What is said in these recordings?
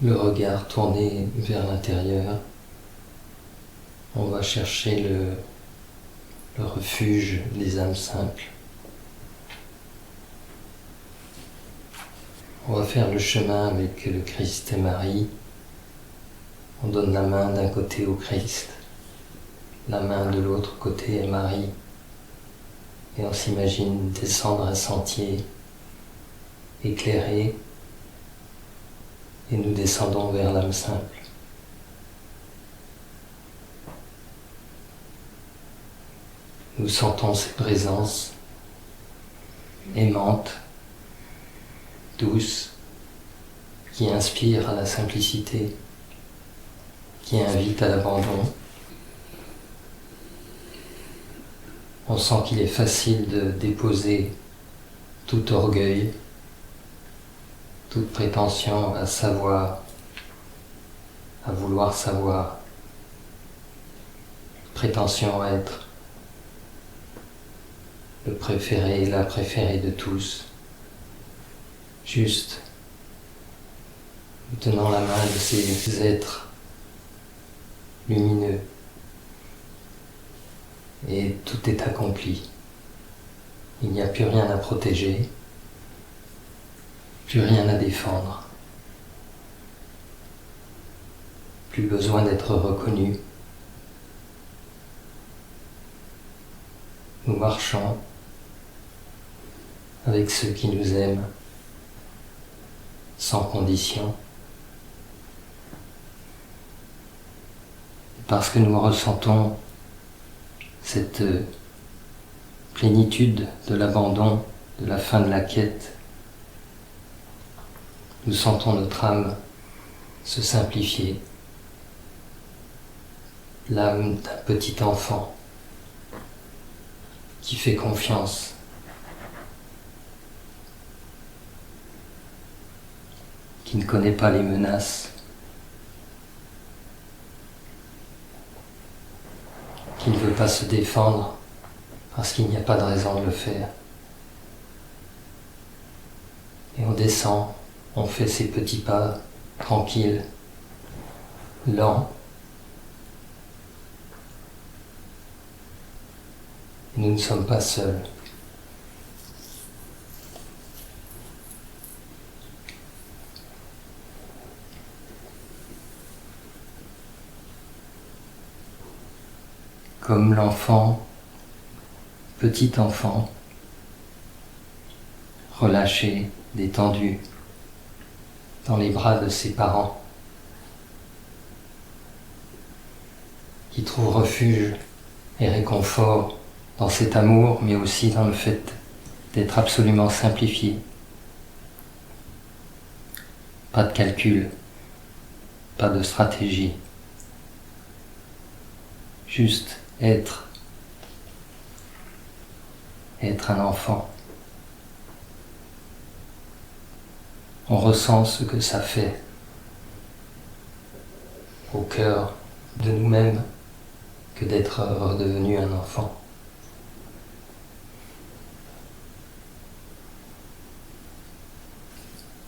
le regard tourné vers l'intérieur, on va chercher le refuge des âmes simples. On va faire le chemin avec le Christ et Marie. On donne la main d'un côté au Christ, la main de l'autre côté à Marie, et on s'imagine descendre un sentier éclairé, et nous descendons vers l'âme simple. Nous sentons cette présence aimante, douce, qui inspire à la simplicité, qui invite à l'abandon. On sent qu'il est facile de déposer tout orgueil, toute prétention à savoir, à vouloir savoir, prétention à être le préféré, la préférée de tous. Juste, nous tenons la main de ces êtres lumineux et tout est accompli. Il n'y a plus rien à protéger, plus rien à défendre, plus besoin d'être reconnu. Nous marchons avec ceux qui nous aiment, sans condition. Parce que nous ressentons cette plénitude de l'abandon, de la fin de la quête, nous sentons notre âme se simplifier, l'âme d'un petit enfant qui fait confiance, qui ne connaît pas les menaces, qui ne veut pas se défendre parce qu'il n'y a pas de raison de le faire. Et on descend, on fait ses petits pas tranquilles, lents. Et nous ne sommes pas seuls. Comme l'enfant, petit enfant, relâché, détendu, dans les bras de ses parents, qui trouve refuge et réconfort dans cet amour, mais aussi dans le fait d'être absolument simplifié. Pas de calcul, pas de stratégie, juste être un enfant. On ressent ce que ça fait au cœur de nous-mêmes que d'être redevenu un enfant.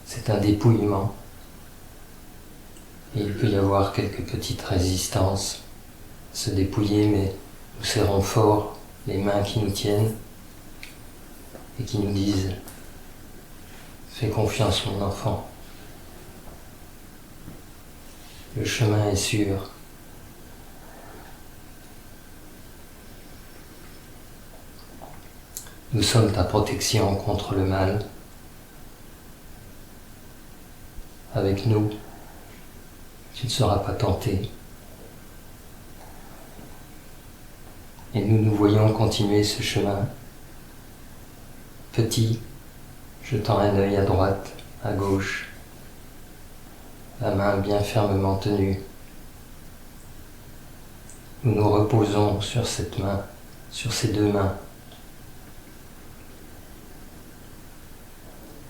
C'est un dépouillement. Et il peut y avoir quelques petites résistances, se dépouiller, mais nous serrons fort les mains qui nous tiennent et qui nous disent « Fais confiance mon enfant, le chemin est sûr ». Nous sommes ta protection contre le mal. Avec nous, tu ne seras pas tenté. Et nous nous voyons continuer ce chemin, petit, jetant un œil à droite, à gauche, la main bien fermement tenue. Nous nous reposons sur cette main, sur ces deux mains.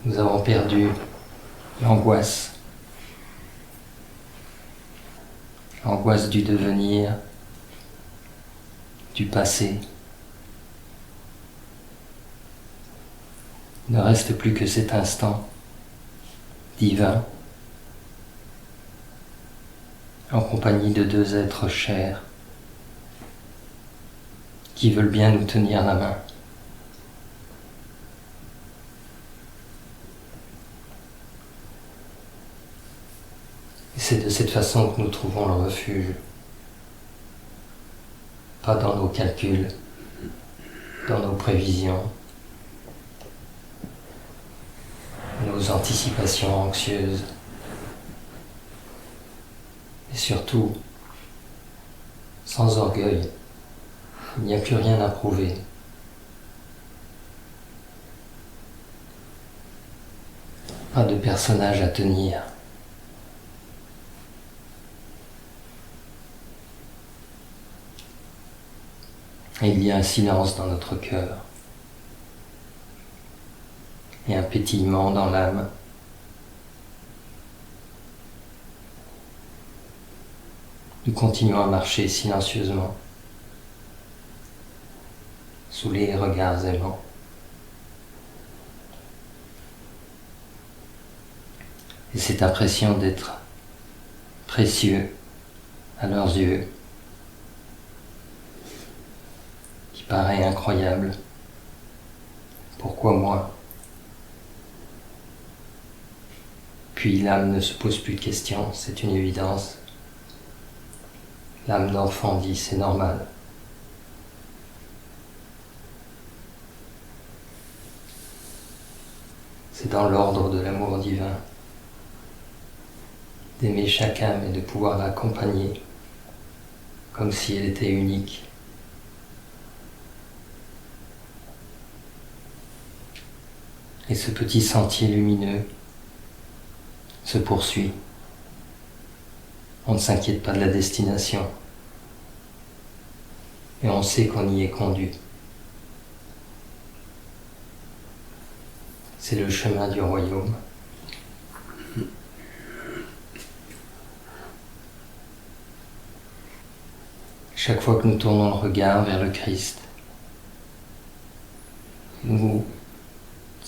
Nous avons perdu l'angoisse du devenir, du passé. Il ne reste plus que cet instant divin en compagnie de deux êtres chers qui veulent bien nous tenir la main. Et c'est de cette façon que nous trouvons le refuge, pas dans nos calculs, dans nos prévisions, nos anticipations anxieuses, et surtout, sans orgueil. Il n'y a plus rien à prouver. Pas de personnage à tenir. Et il y a un silence dans notre cœur et un pétillement dans l'âme. Nous continuons à marcher silencieusement sous les regards aimants. Et cette impression d'être précieux à leurs yeux, qui paraît incroyable. Pourquoi moi ? Puis l'âme ne se pose plus de questions, c'est une évidence. L'âme d'enfant dit c'est normal. C'est dans l'ordre de l'amour divin d'aimer chaque âme et de pouvoir l'accompagner comme si elle était unique. Et ce petit sentier lumineux se poursuit. On ne s'inquiète pas de la destination. Et on sait qu'on y est conduit. C'est le chemin du royaume. Chaque fois que nous tournons le regard vers le Christ, nous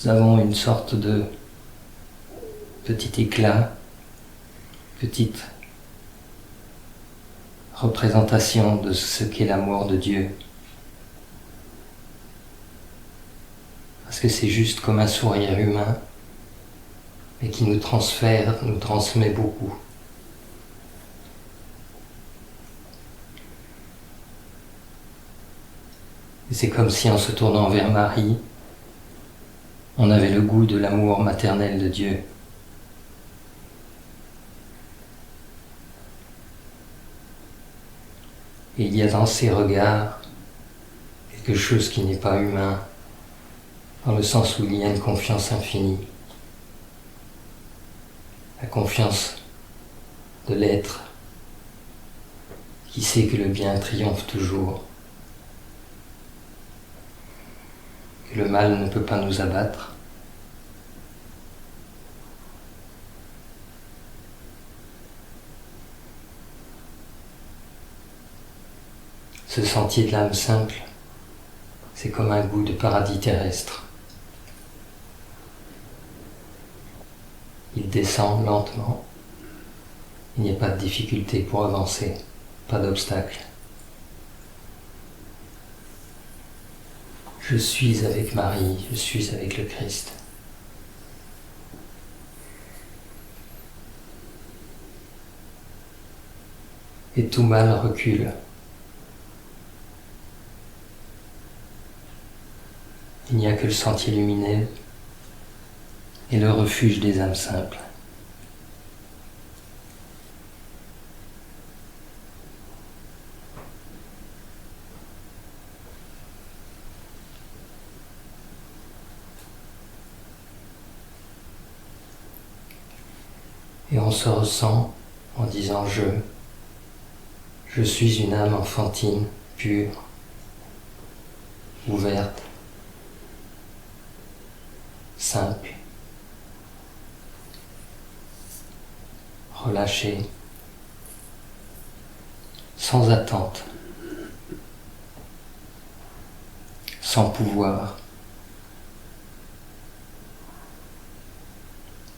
avons une sorte de petit éclat, petite représentation de ce qu'est l'amour de Dieu. Parce que c'est juste comme un sourire humain, mais qui nous transfère, nous transmet beaucoup. Et c'est comme si en se tournant vers Marie, on avait le goût de l'amour maternel de Dieu. Et il y a dans ces regards quelque chose qui n'est pas humain, dans le sens où il y a une confiance infinie. La confiance de l'être qui sait que le bien triomphe toujours, que le mal ne peut pas nous abattre. Ce sentier de l'âme simple, c'est comme un goût de paradis terrestre. Il descend lentement. Il n'y a pas de difficulté pour avancer, pas d'obstacle. Je suis avec Marie, je suis avec le Christ. Et tout mal recule. Il n'y a que le sentier lumineux et le refuge des âmes simples. Et on se ressent en disant je suis une âme enfantine, pure, ouverte, simple, relâchée, sans attente, sans pouvoir,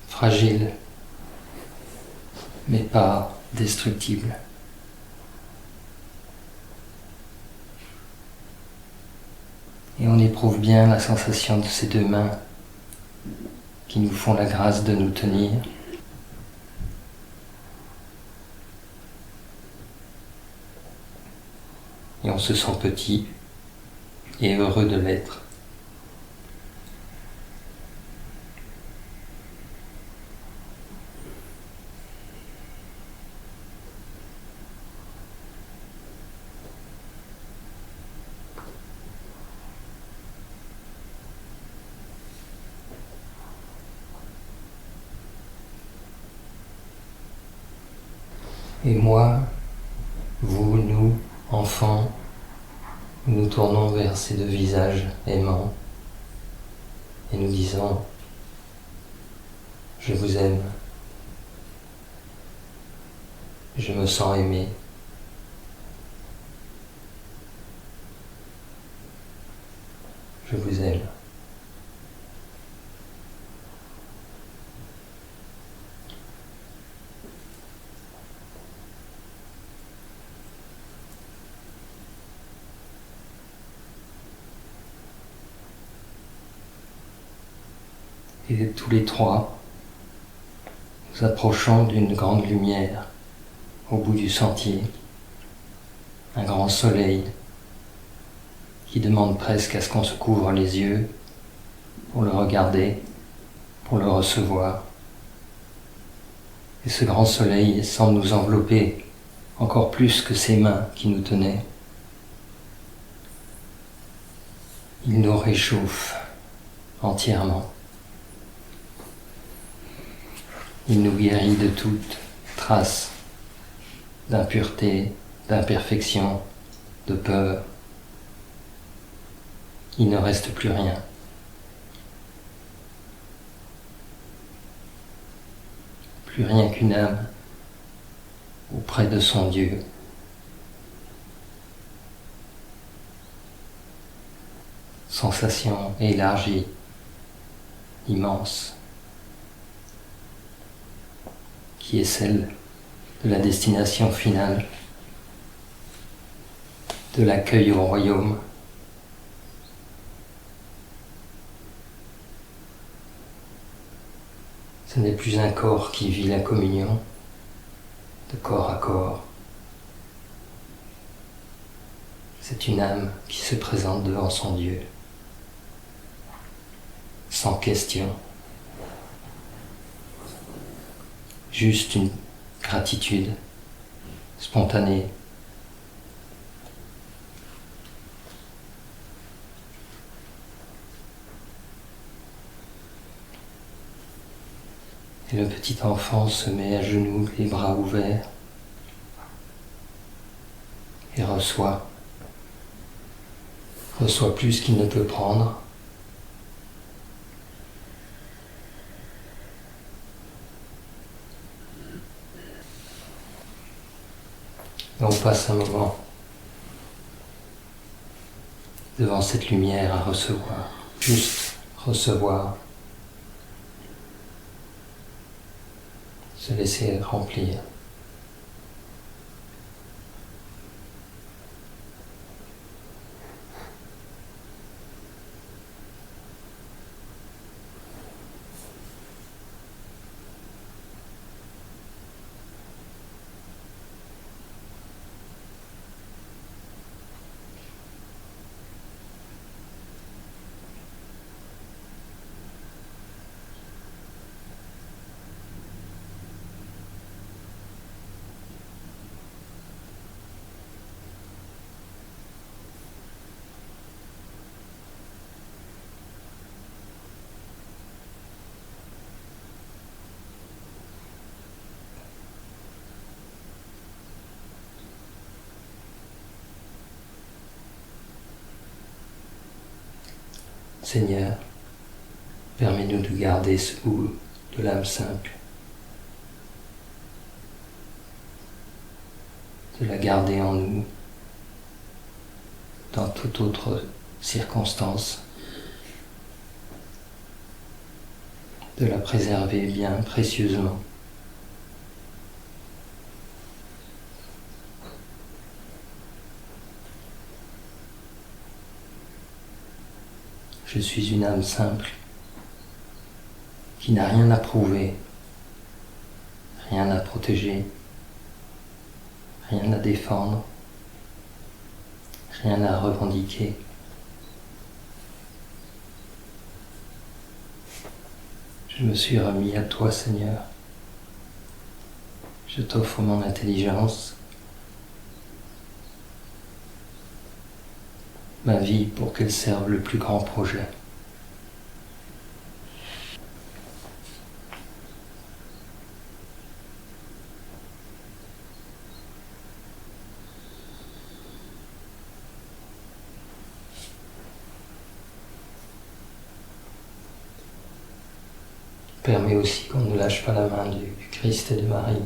fragile, mais pas destructible. Et on éprouve bien la sensation de ces deux mains qui nous font la grâce de nous tenir. Et on se sent petit et heureux de l'être. Et moi, vous, nous, enfants, nous nous tournons vers ces deux visages aimants et nous disons « Je vous aime, je me sens aimé, je vous aime ». Et tous les trois, nous approchons d'une grande lumière au bout du sentier, un grand soleil qui demande presque à ce qu'on se couvre les yeux pour le regarder, pour le recevoir. Et ce grand soleil semble nous envelopper encore plus que ces mains qui nous tenaient. Il nous réchauffe entièrement. Il nous guérit de toute trace d'impureté, d'imperfection, de peur. Il ne reste plus rien. Plus rien qu'une âme auprès de son Dieu. Sensation élargie, immense, qui est celle de la destination finale, de l'accueil au royaume. Ce n'est plus un corps qui vit la communion, de corps à corps. C'est une âme qui se présente devant son Dieu, sans question. Juste une gratitude spontanée. Et le petit enfant se met à genoux, les bras ouverts, et reçoit plus qu'il ne peut prendre. Et on passe un moment devant cette lumière à recevoir, juste recevoir, se laisser remplir. Seigneur, permets-nous de garder ce goût de l'âme simple, de la garder en nous dans toute autre circonstance, de la préserver bien précieusement. Je suis une âme simple qui n'a rien à prouver, rien à protéger, rien à défendre, rien à revendiquer. Je me suis remis à toi, Seigneur. Je t'offre mon intelligence, ma vie pour qu'elle serve le plus grand projet. Permets aussi qu'on ne lâche pas la main du Christ et de Marie.